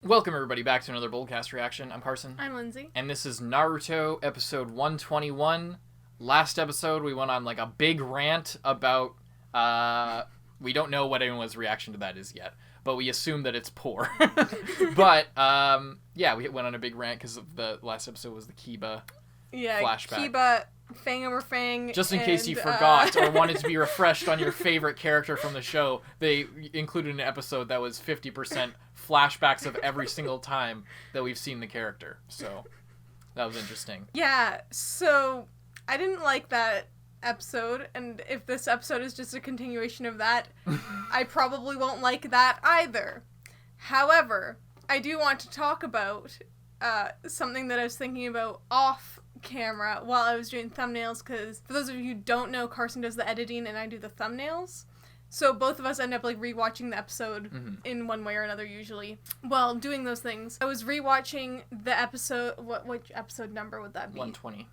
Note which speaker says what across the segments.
Speaker 1: Welcome everybody back to another Boldcast reaction. I'm Carson.
Speaker 2: I'm Lindsay.
Speaker 1: And this is Naruto episode 121. Last episode we went on like a big rant about, we don't know what anyone's reaction to that is yet, but we assume that it's poor. But, yeah, we went on a big rant because of the last episode was the Kiba flashback.
Speaker 2: Kiba, fang over fang.
Speaker 1: Just in case you forgot or wanted to be refreshed on your favorite character from the show, they included an episode that was 50% flashbacks of every single time that we've seen the character. So that was interesting.
Speaker 2: Yeah, so I didn't like that episode, and if this episode is just a continuation of that, I probably won't like that either. However, I do want to talk about something that I was thinking about off camera while I was doing thumbnails, because for those of you who don't know, Carson does the editing and I do the thumbnails. So both of us end up like rewatching the episode in one way or another usually. While doing those things, I was rewatching the episode. Which episode number would that be?
Speaker 1: 120.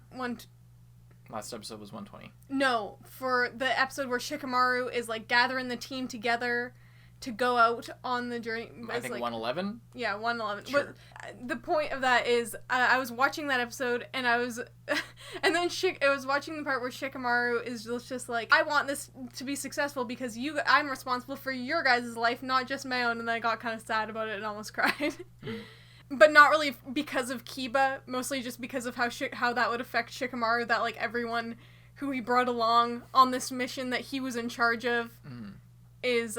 Speaker 1: Last episode was 120.
Speaker 2: No, for the episode where Shikamaru is like gathering the team together to go out on the journey.
Speaker 1: I think like, 111?
Speaker 2: Yeah, 111.
Speaker 1: Sure.
Speaker 2: But the point of that is, I was watching that episode, and I was, and then I was watching the part where Shikamaru is just like, I want this to be successful because I'm responsible for your guys' life, not just my own, and then I got kind of sad about it and almost cried. But not really because of Kiba, mostly just because of how that would affect Shikamaru, that like everyone who he brought along on this mission that he was in charge of is,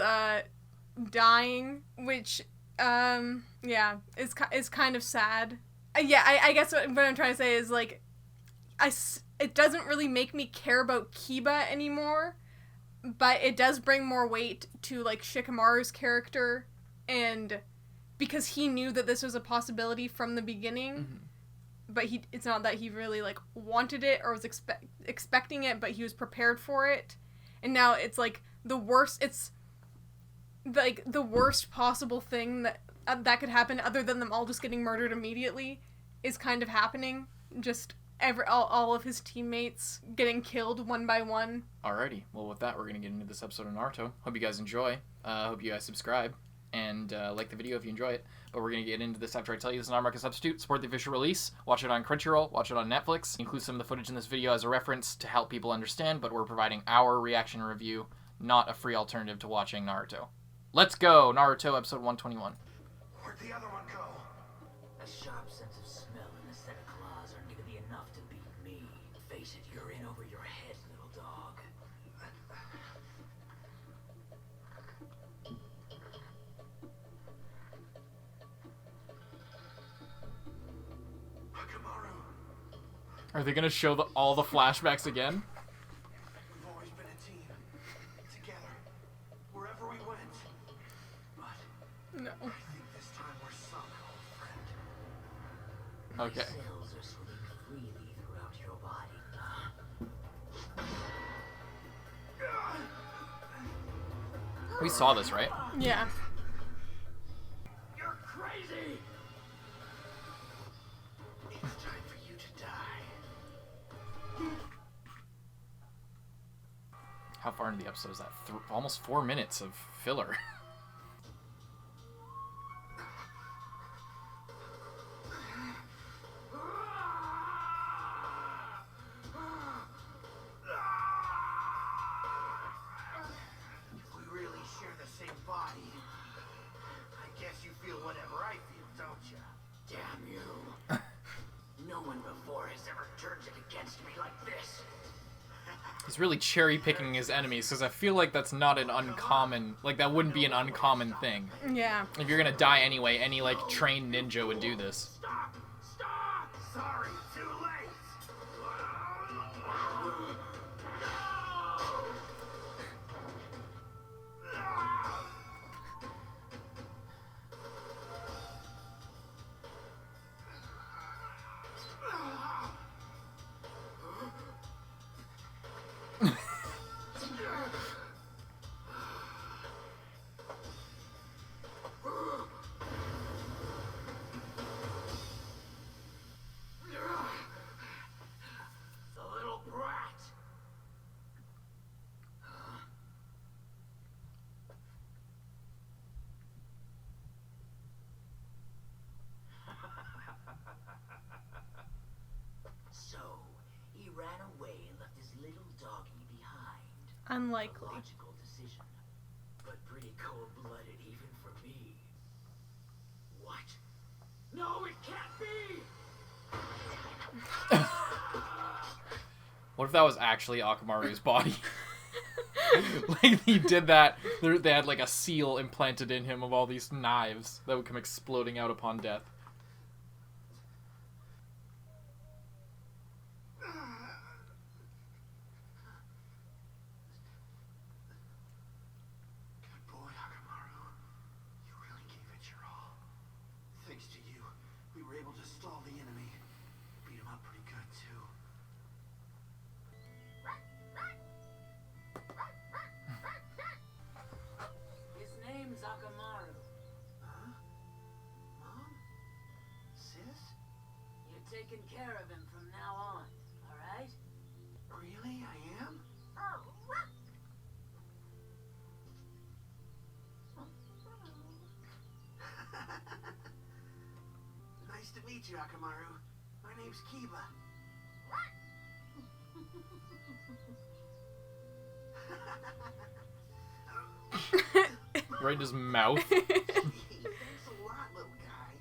Speaker 2: dying, which is kind of sad. I guess what I'm trying to say is like it doesn't really make me care about Kiba anymore, but it does bring more weight to like Shikamaru's character, and because he knew that this was a possibility from the beginning, but it's not that he really like wanted it or was expecting it, but he was prepared for it, and now it's like the worst. It's like the worst possible thing that could happen, other than them all just getting murdered immediately, is kind of happening. Just all of his teammates getting killed one by one. Alrighty,
Speaker 1: well with that we're gonna get into this episode of Naruto. Hope you guys enjoy. Hope you guys subscribe and like the video if you enjoy it. But we're gonna get into this after I tell you this is an R-Market substitute. Support the official release. Watch it on Crunchyroll. Watch it on Netflix. Include some of the footage in this video as a reference to help people understand, but we're providing our reaction and review, not a free alternative to watching Naruto. Let's go! Naruto, episode 121.
Speaker 3: Where'd the other one go? A sharp sense of smell and a set of claws aren't gonna be enough to beat me. Face it, you're in over your head, little dog. Hakamaru.
Speaker 1: Are they gonna show all the flashbacks again?
Speaker 3: We've always been a team. Together. Wherever we went.
Speaker 2: No.
Speaker 3: I think this time we're sunk, old friend.
Speaker 1: Okay.
Speaker 3: Cells are swimming freely throughout your body.
Speaker 1: We saw this, right?
Speaker 2: Yeah.
Speaker 3: You're crazy. It's time for you to die.
Speaker 1: How far into the episode is that? Almost 4 minutes of filler.
Speaker 3: Body. I guess you feel whatever I feel, don't you? Damn you. No one before has ever turned it against me like this.
Speaker 1: He's really cherry-picking his enemies, because I feel like that's not an uncommon, like that wouldn't be an uncommon thing.
Speaker 2: Yeah.
Speaker 1: If you're gonna die anyway, any like trained ninja would do this.
Speaker 3: Stop! Stop! Sorry, too late.
Speaker 2: unlikely.
Speaker 3: Logical decision, but pretty cold-blooded even for me. What? No, it can't be!
Speaker 1: What if that was actually Akamaru's body? Like, he did that. They had, like, a seal implanted in him of all these knives that would come exploding out upon death.
Speaker 3: Good boy, Akamaru. You really gave it your all. Thanks to you, we were able to stall the enemy. Beat him up pretty good, too. His name's Akamaru. Huh? Mom? Sis? You're taking care of him from now on, alright? Really? I am? Nice to meet you, Akamaru. My name's Kiba.
Speaker 1: Right in his mouth.
Speaker 3: Thanks a lot, little guy.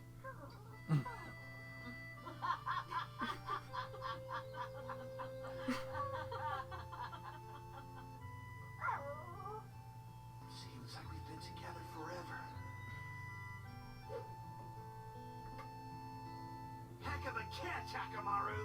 Speaker 3: Seems like we've been together forever. Heck of a catch, Akamaru!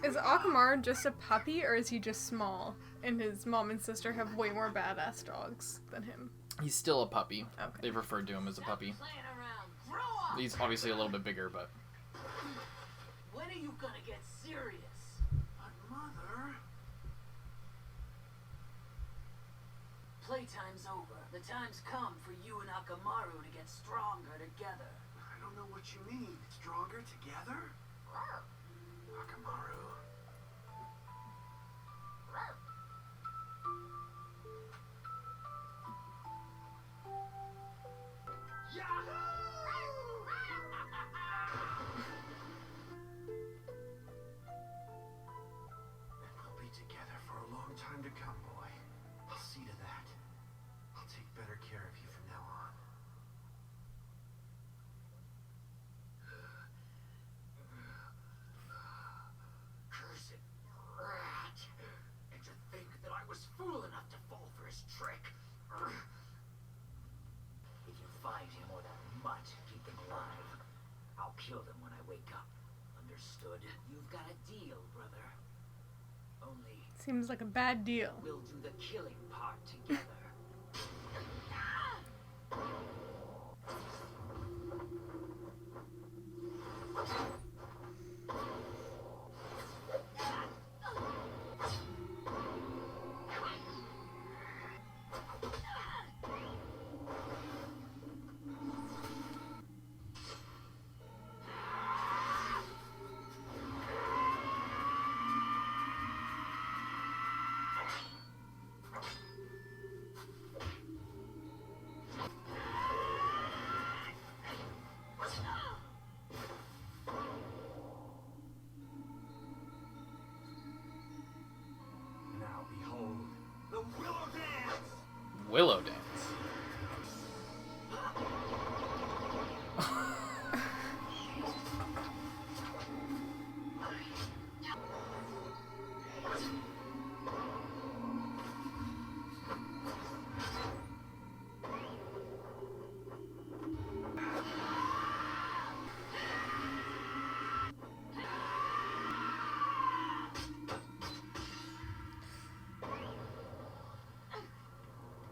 Speaker 2: Is Akamaru just a puppy, or is he just small? And his mom and sister have way more badass dogs than him.
Speaker 1: He's still a puppy.
Speaker 2: Okay.
Speaker 1: They've referred to him as a puppy.
Speaker 3: Playing around. Grow up!
Speaker 1: He's obviously a little bit bigger, but...
Speaker 3: When are you gonna get serious? But Mother... Playtime's over. The time's come for you and Akamaru to get stronger together. I don't know what you mean. Stronger together? Akamaru... We'll be together for a long time to come, boy. I'll see to that. I'll take better care of you from now on. Cursed rat! And to think that I was fool enough to fall for his trick. If you find him or that mutt, keep them alive. I'll kill them when I wake up. Understood? You've got a deal, brother. Only
Speaker 2: Seems like a bad deal.
Speaker 3: we'll do the killing part together. Now behold, the Willow Dance!
Speaker 1: Willow Dance.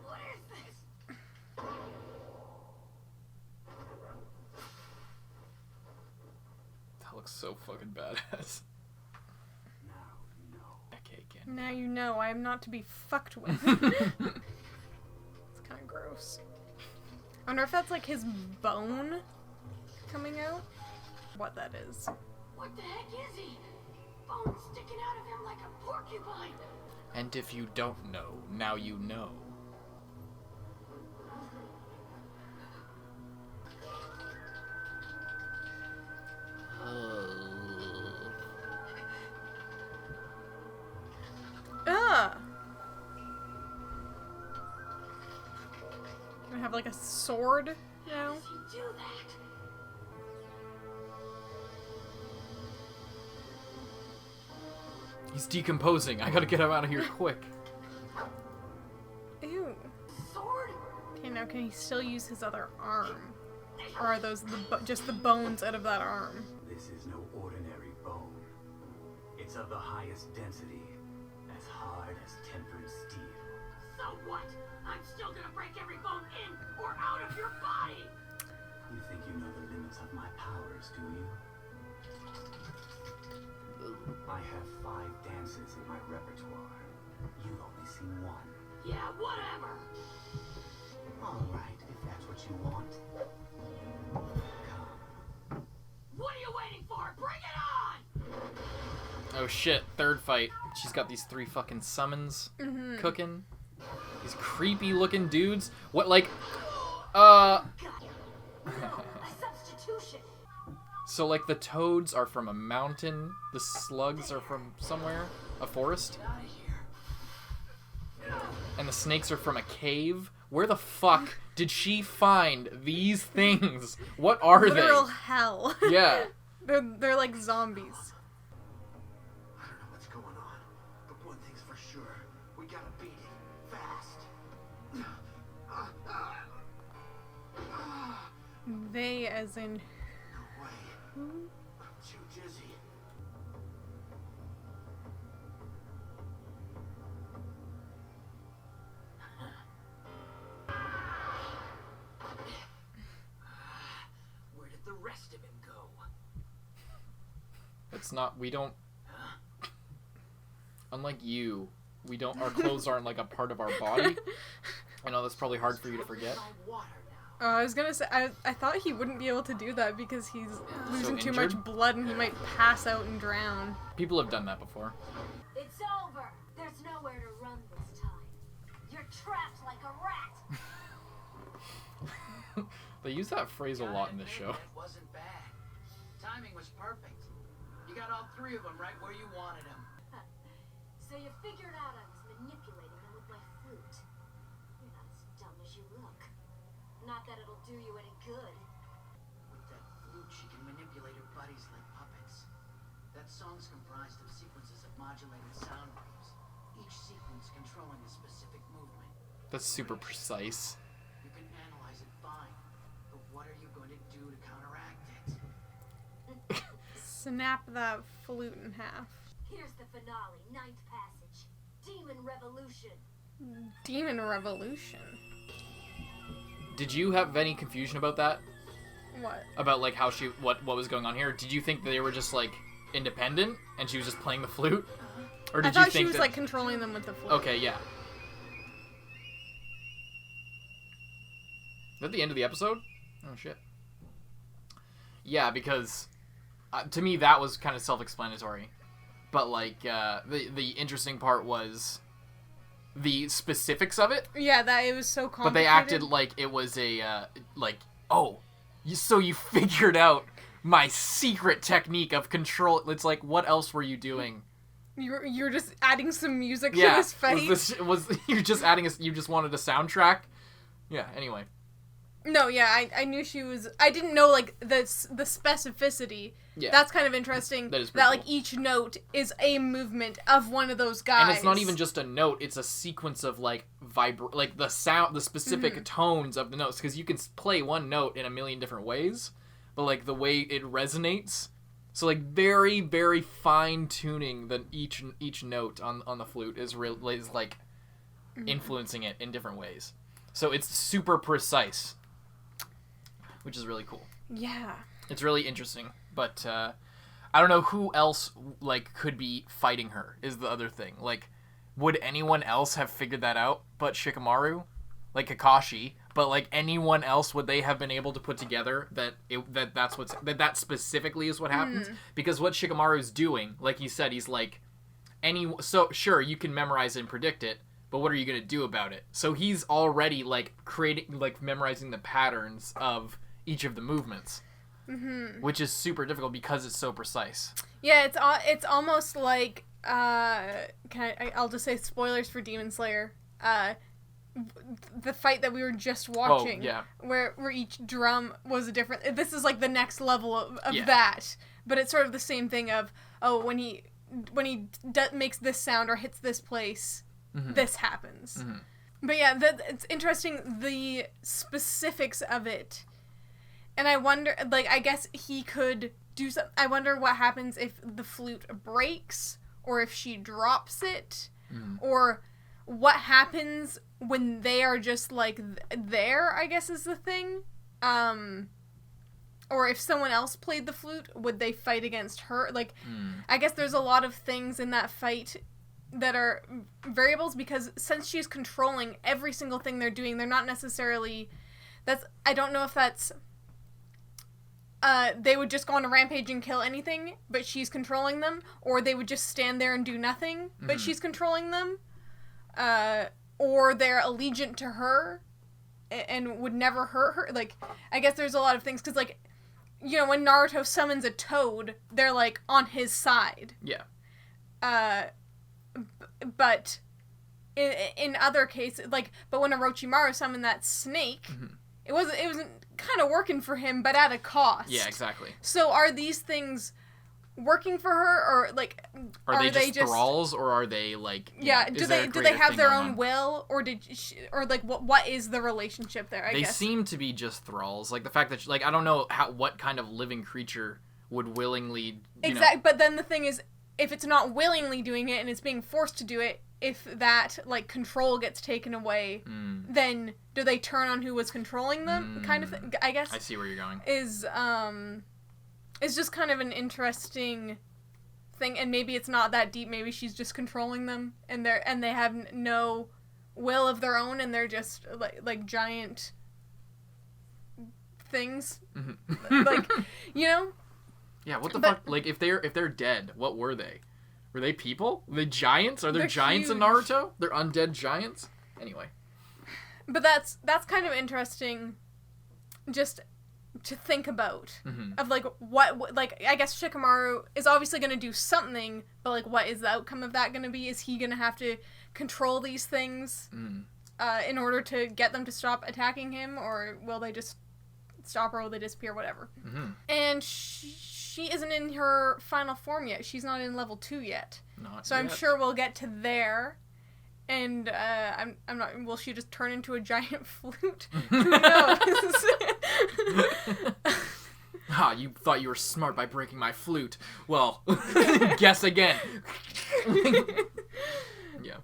Speaker 3: What is this?
Speaker 1: That looks so fucking badass.
Speaker 3: Now you know.
Speaker 1: Okay, again.
Speaker 2: Now you know I am not to be fucked with. It's kind of gross. I wonder if that's like his bone coming out? What that is.
Speaker 3: What the heck is he? Bone sticking out of him like a porcupine.
Speaker 1: And if you don't know, now you know.
Speaker 2: Ugh! have like a sword, you know?
Speaker 3: How does he do that?
Speaker 1: He's decomposing. I gotta get him out of here quick.
Speaker 2: Ew.
Speaker 3: Sword?
Speaker 2: Okay, now can he still use his other arm? Or are those just the bones out of that arm?
Speaker 4: This is no ordinary bone. It's of the highest density, as hard as tempered steel.
Speaker 3: So what? I'm still gonna break every bone in or out of your body!
Speaker 4: You think you know the limits of my powers, do you? I have 5 dances in my repertoire. You've only seen 1.
Speaker 3: Yeah, whatever!
Speaker 4: All right, if that's what you want. Come.
Speaker 3: What are you waiting for? Bring it on!
Speaker 1: Oh shit, third fight. She's got these 3 fucking summons cooking. These creepy looking dudes. What, like,
Speaker 3: God. No, a substitution!
Speaker 1: so like the toads are from a mountain, the slugs are from somewhere, a forest,
Speaker 3: Get out of here.
Speaker 1: and the snakes are from a cave. Where the fuck did she find these things? What are
Speaker 2: Literal hell.
Speaker 1: they? Yeah.
Speaker 2: They're like zombies.
Speaker 4: I don't know what's going on, but one thing's for sure. We gotta beat it. Fast.
Speaker 2: They as in...
Speaker 4: No way. I'm too dizzy.
Speaker 3: Where did the rest of him go?
Speaker 1: It's not, we don't, unlike you, we don't, our clothes aren't like a part of our body. I know that's probably hard for you to forget.
Speaker 3: My water now.
Speaker 2: I was gonna say, I thought he wouldn't be able to do that because he's losing too
Speaker 1: injured?
Speaker 2: much blood and he might pass out and drown.
Speaker 1: People have done that before.
Speaker 5: It's over. There's nowhere to run this time. You're trapped like a rat.
Speaker 1: They use that phrase a lot in this show.
Speaker 3: It wasn't bad. Timing was perfect. You got all 3 of them right where you wanted them.
Speaker 5: So you figured out I was manipulating them with my flute. You're not as dumb as you look. Not that it'll do you any good.
Speaker 3: With that flute, she can manipulate her buddies like puppets. That song's comprised of sequences of modulated sound waves, each sequence controlling a specific movement.
Speaker 1: That's super precise.
Speaker 3: You can analyze it fine, but what are you going to do to counteract it?
Speaker 2: Snap that flute in half.
Speaker 5: Here's the finale, 9th passage. Demon Revolution.
Speaker 2: Demon Revolution.
Speaker 1: Did you have any confusion about that?
Speaker 2: What?
Speaker 1: About like how she, what was going on here? Did you think they were just like independent and she was just playing the flute? Or did
Speaker 2: I thought
Speaker 1: you think
Speaker 2: she was
Speaker 1: that...
Speaker 2: like controlling them with the flute.
Speaker 1: Okay, yeah. Is that the end of the episode? Oh shit. Yeah, because to me that was kind of self-explanatory, but like the interesting part was the specifics of it.
Speaker 2: Yeah, that it was so complicated.
Speaker 1: But they acted like it was a like, oh, so you figured out my secret technique of control. It's like, what else were you doing?
Speaker 2: You're just adding some music to
Speaker 1: Yeah,
Speaker 2: this fight.
Speaker 1: was you just adding you just wanted a soundtrack? Yeah. Anyway.
Speaker 2: No, yeah, I knew she was. I didn't know like the specificity.
Speaker 1: Yeah.
Speaker 2: That's kind of interesting.
Speaker 1: That is pretty
Speaker 2: like
Speaker 1: cool.
Speaker 2: each note is a movement of one of those guys.
Speaker 1: And it's not even just a note; it's a sequence of like like the sound, the specific tones of the notes. Because you can play one note in a million different ways, but like the way it resonates. So like very, very fine tuning that each note on the flute is like influencing it in different ways. So it's super precise, which is really cool.
Speaker 2: Yeah.
Speaker 1: It's really interesting, but I don't know who else like could be fighting her is the other thing. Like, would anyone else have figured that out but Shikamaru? Like Kakashi, but like anyone else, would they have been able to put together that that specifically is what happens? Because what Shikamaru's doing, like he said, he's like, so sure you can memorize it and predict it, but what are you gonna do about it? So he's already like memorizing the patterns of each of the movements, which is super difficult because it's so precise.
Speaker 2: Yeah, it's almost like I'll just say spoilers for Demon Slayer. the fight that we were just watching.
Speaker 1: Oh, yeah.
Speaker 2: Where each drum was a different... This is, like, the next level of
Speaker 1: Yeah.
Speaker 2: that. But it's sort of the same thing of, oh, when he makes this sound or hits this place, this happens.
Speaker 1: Mm-hmm.
Speaker 2: But yeah, it's interesting, the specifics of it. And I wonder, like, I guess he could do something. I wonder what happens if the flute breaks, or if she drops it, or what happens when they are just, like, there, I guess is the thing. Or if someone else played the flute, would they fight against her? Like, I guess there's a lot of things in that fight that are variables, because since she's controlling every single thing they're doing, they're not necessarily... I don't know if that's... they would just go on a rampage and kill anything, but she's controlling them, or they would just stand there and do nothing, but she's controlling them, or they're allegiant to her and would never hurt her. Like, I guess there's a lot of things, because, like, you know, when Naruto summons a toad, they're, like, on his side.
Speaker 1: Yeah.
Speaker 2: But in other cases, like, but when Orochimaru summoned that snake, it wasn't kind of working for him, but at a cost.
Speaker 1: Yeah, exactly.
Speaker 2: So are these things working for her, or, like,
Speaker 1: are they just thralls, or are they, like,
Speaker 2: yeah,
Speaker 1: know,
Speaker 2: do they have their own will, or like what is the relationship there? I guess
Speaker 1: they seem to be just thralls. Like, the fact that like, I don't know what kind of living creature would willingly
Speaker 2: exactly. But then the thing is, if it's not willingly doing it and it's being forced to do it, if that, like, control gets taken away, then do they turn on who was controlling them? Kind of thing, I guess.
Speaker 1: I see where you're going.
Speaker 2: Is just kind of an interesting thing, and maybe it's not that deep. Maybe she's just controlling them, and they have no will of their own, and they're just like giant things, like, you know.
Speaker 1: Yeah, what the fuck? Like, if they're dead, what were they? Were they people? Were they giants? Are there giants in Naruto? They're undead giants? Anyway.
Speaker 2: But that's kind of interesting, just to think about. Of, like, what, like, I guess Shikamaru is obviously going to do something, but, like, what is the outcome of that going to be? Is he going to have to control these things in order to get them to stop attacking him, or will they just stop, or will they disappear, whatever? And she isn't in her final form yet. She's not in level 2 yet. So I'm sure we'll get to there. And I'm not. Will she just turn into a giant flute? Who knows?
Speaker 1: You thought you were smart by breaking my flute. Well, guess again. Yeah.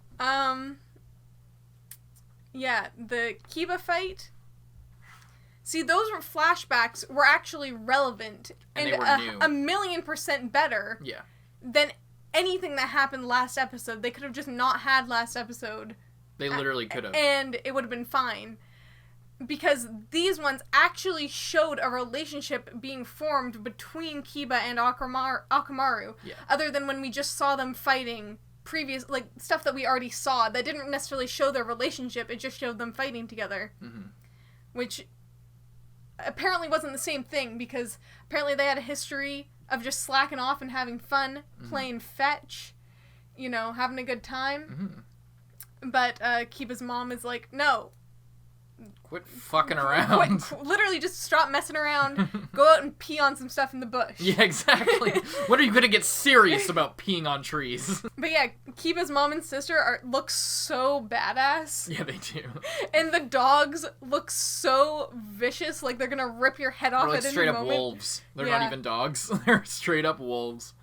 Speaker 2: Yeah, the Kiba fight. See, those were flashbacks were actually relevant
Speaker 1: and they were new.
Speaker 2: 1,000,000% better.
Speaker 1: Yeah.
Speaker 2: Than anything that happened last episode. They could have just not had last episode.
Speaker 1: They literally could have.
Speaker 2: And it would have been fine. Because these ones actually showed a relationship being formed between Kiba and Akamaru.
Speaker 1: Yeah.
Speaker 2: Other than when we just saw them fighting previous, like, stuff that we already saw that didn't necessarily show their relationship, it just showed them fighting together. Which apparently wasn't the same thing, because apparently they had a history of just slacking off and having fun, playing fetch, you know, having a good time. But Kiba's mom is like, no.
Speaker 1: Quit fucking around.
Speaker 2: Literally just stop messing around, go out and pee on some stuff in the bush.
Speaker 1: Yeah, exactly. When are you gonna get serious about peeing on trees?
Speaker 2: But yeah, Kiba's mom and sister look so badass.
Speaker 1: Yeah, they do.
Speaker 2: And the dogs look so vicious, like they're gonna rip your head off at any moment.
Speaker 1: Straight up wolves. They're not even dogs. They're straight up wolves.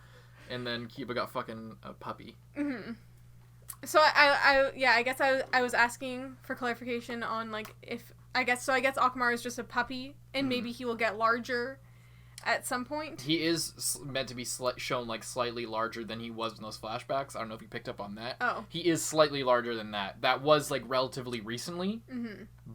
Speaker 1: And then Kiba got fucking a puppy.
Speaker 2: So I guess I was asking for clarification on, like, if I guess Akamaru is just a puppy, and maybe he will get larger at some point.
Speaker 1: He is meant to be shown, like, slightly larger than he was in those flashbacks. I don't know if you picked up on that.
Speaker 2: Oh.
Speaker 1: He is slightly larger than that. That was, like, relatively recently,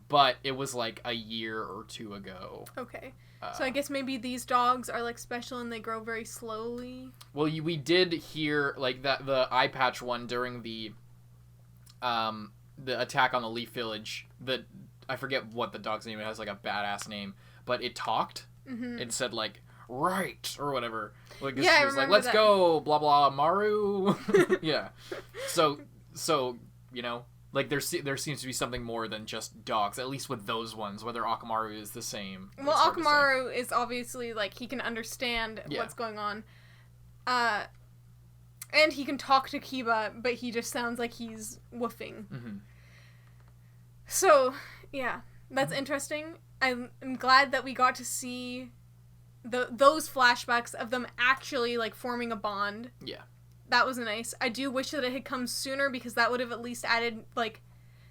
Speaker 1: but it was, like, a year or two ago.
Speaker 2: Okay. So I guess maybe these dogs are, like, special and they grow very slowly.
Speaker 1: Well, we did hear, like, that the eye patch one during the attack on the Leaf Village. I forget what the dog's name. It has, like, a badass name, but it talked. It said, like, right, or whatever. Like,
Speaker 2: yeah,
Speaker 1: it was like, let's go, blah blah Maru. Yeah. So you know, Like, there seems to be something more than just dogs, at least with those ones, whether Akamaru is the same.
Speaker 2: Well, Akamaru is obviously, like, he can understand what's going on. And he can talk to Kiba, but he just sounds like he's woofing.
Speaker 1: Mm-hmm.
Speaker 2: So, yeah, that's interesting. I'm glad that we got to see those flashbacks of them actually, like, forming a bond.
Speaker 1: Yeah.
Speaker 2: That was nice. I do wish that it had come sooner, because that would have at least added, like,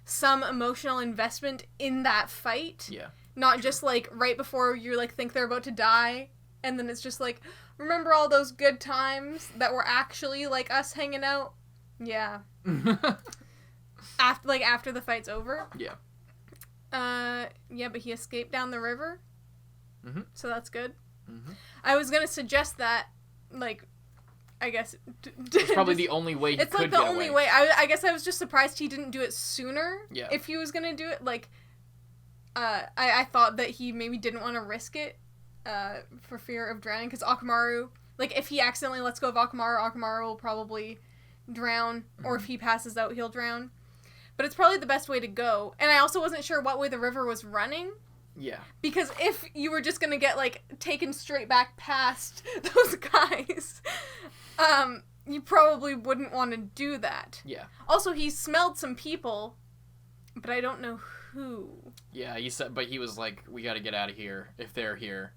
Speaker 2: some emotional investment in that fight.
Speaker 1: Yeah.
Speaker 2: Not just, like, right before you, like, think they're about to die, and then it's just like, remember all those good times that were actually, like, us hanging out? Yeah. After the fight's over?
Speaker 1: Yeah.
Speaker 2: Yeah, but he escaped down the river.
Speaker 1: Mm-hmm.
Speaker 2: So that's good.
Speaker 1: Mm-hmm.
Speaker 2: I was gonna suggest that, like, I guess...
Speaker 1: It's probably the only way he could get away.
Speaker 2: It's, like, the only way. I guess I was just surprised he didn't do it sooner.
Speaker 1: Yeah.
Speaker 2: If he was gonna do it, like... I thought that he maybe didn't want to risk it, for fear of drowning, because Akamaru... Like, if he accidentally lets go of Akamaru will probably drown, or if he passes out, he'll drown. But it's probably the best way to go. And I also wasn't sure what way the river was running.
Speaker 1: Yeah.
Speaker 2: Because if you were just gonna get, like, taken straight back past those guys, you probably wouldn't want to do that.
Speaker 1: Yeah.
Speaker 2: Also, he smelled some people, but I don't know who.
Speaker 1: Yeah, he was like, we gotta get out of here if they're here,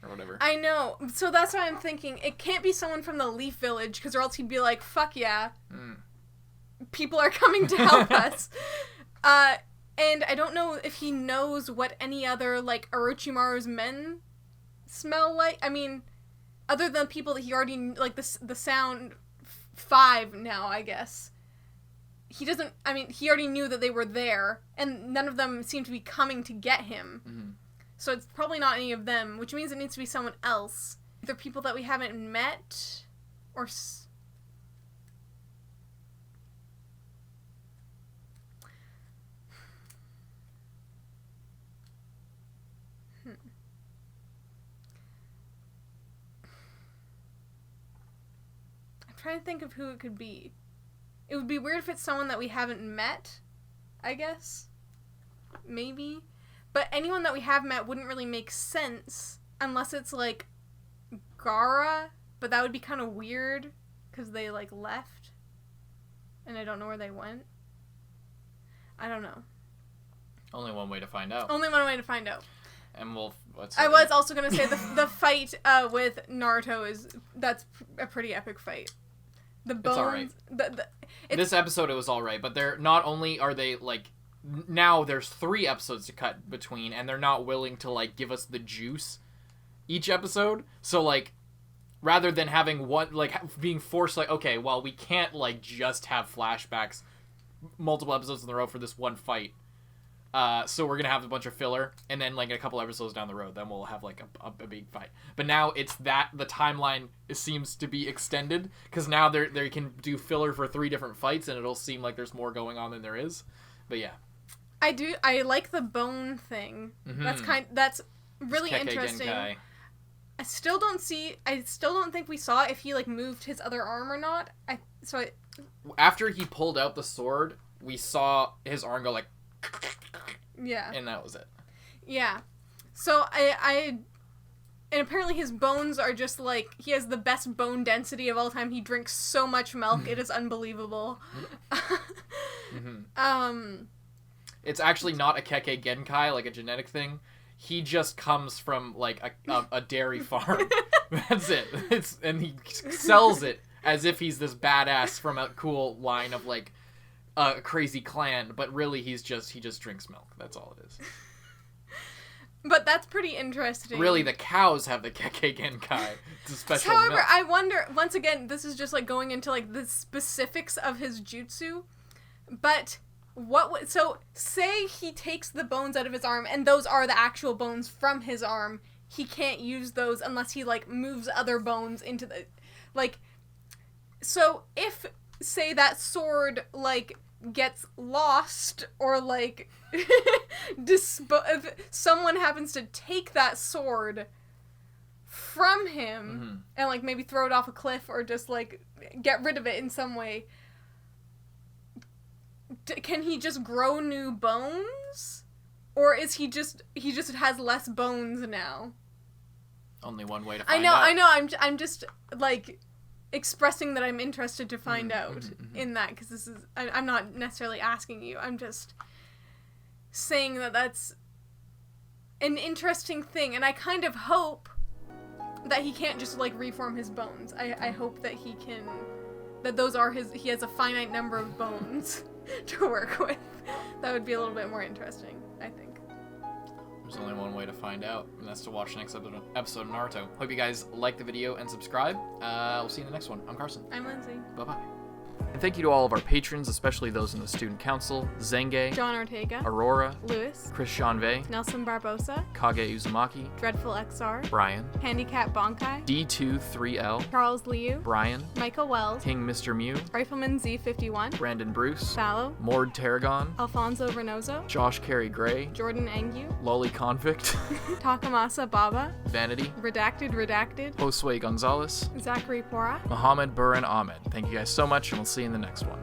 Speaker 1: or whatever.
Speaker 2: I know. So that's why I'm thinking, it can't be someone from the Leaf Village, because or else he'd be like, fuck yeah. People are coming to help us. And I don't know if he knows what any other, like, Orochimaru's men smell like. I mean, other than people that he already, like, the sound 5 now, I guess. He doesn't, I mean, he already knew that they were there, and none of them seem to be coming to get him.
Speaker 1: Mm-hmm.
Speaker 2: So it's probably not any of them, which means it needs to be someone else. Either people that we haven't met, or... Trying to think of who it could be. It would be weird if it's someone that we haven't met, I guess. Maybe. But anyone that we have met wouldn't really make sense unless it's, like, Gaara. But that would be kind of weird because they, like, left. And I don't know where they went. I don't know.
Speaker 1: Only one way to find out.
Speaker 2: Only one way to find out.
Speaker 1: And
Speaker 2: I was also going to say the fight with Naruto that's a pretty epic fight. The bones.
Speaker 1: It's alright. This episode, it was alright, but they're not only are they, like, now there's 3 episodes to cut between, and they're not willing to, like, give us the juice each episode. So, like, rather than having one, like, being forced, like, okay, well, we can't, like, just have flashbacks multiple episodes in a row for this one fight. So we're gonna have a bunch of filler, and then, like, in a couple episodes down the road, then we'll have, like, a big fight. But now it's that the timeline seems to be extended, because now they can do filler for 3 different fights, and it'll seem like there's more going on than there is. But yeah,
Speaker 2: I like the bone thing.
Speaker 1: Mm-hmm.
Speaker 2: That's really
Speaker 1: Kekkei
Speaker 2: interesting.
Speaker 1: Genkai.
Speaker 2: I still don't think we saw if he, like, moved his other arm or not.
Speaker 1: After he pulled out the sword, we saw his arm go, like,
Speaker 2: yeah,
Speaker 1: and that was it.
Speaker 2: Yeah. So and apparently his bones are just, like, he has the best bone density of all time. He drinks so much milk, it is unbelievable.
Speaker 1: Mm-hmm. It's actually not a Kekkei Genkai, like a genetic thing. He just comes from, like, a dairy farm. That's it. And he sells it as if he's this badass from a cool line of, like, a crazy clan, but really he just drinks milk. That's all it is.
Speaker 2: But that's pretty interesting.
Speaker 1: Really, the cows have the Kekkei Genkai. It's a special
Speaker 2: However,
Speaker 1: milk.
Speaker 2: I wonder, once again, this is just, like, going into, like, the specifics of his jutsu, but so say he takes the bones out of his arm, and those are the actual bones from his arm. He can't use those unless he, like, moves other bones into the, like, so if, say, that sword, like, gets lost, or, like, if someone happens to take that sword from him, and, like, maybe throw it off a cliff, or just, like, get rid of it in some way, can he just grow new bones? Or is he just has less bones now?
Speaker 1: Only one way to find out.
Speaker 2: I know. I'm just like expressing that I'm interested to find out in that, because this is I'm not necessarily asking you. I'm just saying that that's an interesting thing, and I kind of hope that he can't just like reform his bones. I hope that he can, that those are he has a finite number of bones to work with. That would be a little bit more interesting, I think.
Speaker 1: There's only one way to find out, and that's to watch the next episode of Naruto. Hope you guys like the video and subscribe. We'll see you in the next one. I'm Carson.
Speaker 2: I'm Lindsay.
Speaker 1: Bye-bye. And thank you to all of our patrons, especially those in the Student Council: Zenge,
Speaker 2: John Ortega,
Speaker 1: Aurora,
Speaker 2: Lewis,
Speaker 1: Chris Janve,
Speaker 2: Nelson Barbosa,
Speaker 1: Kage Uzumaki,
Speaker 2: Dreadful XR,
Speaker 1: Brian,
Speaker 2: Handicap Bonkai,
Speaker 1: D23L,
Speaker 2: Charles Liu,
Speaker 1: Brian,
Speaker 2: Michael Wells,
Speaker 1: King Mr. Mew,
Speaker 2: Rifleman Z51,
Speaker 1: Brandon Bruce,
Speaker 2: Fallow,
Speaker 1: Mord Tarragon,
Speaker 2: Alfonso Reynoso,
Speaker 1: Josh Carey Gray,
Speaker 2: Jordan Angu,
Speaker 1: Lolly Convict,
Speaker 2: Takamasa Baba,
Speaker 1: Vanity,
Speaker 2: Redacted,
Speaker 1: Josue Gonzalez,
Speaker 2: Zachary Pora.
Speaker 1: Mohammed Buran Ahmed. Thank you guys so much, and we'll see you in the next one.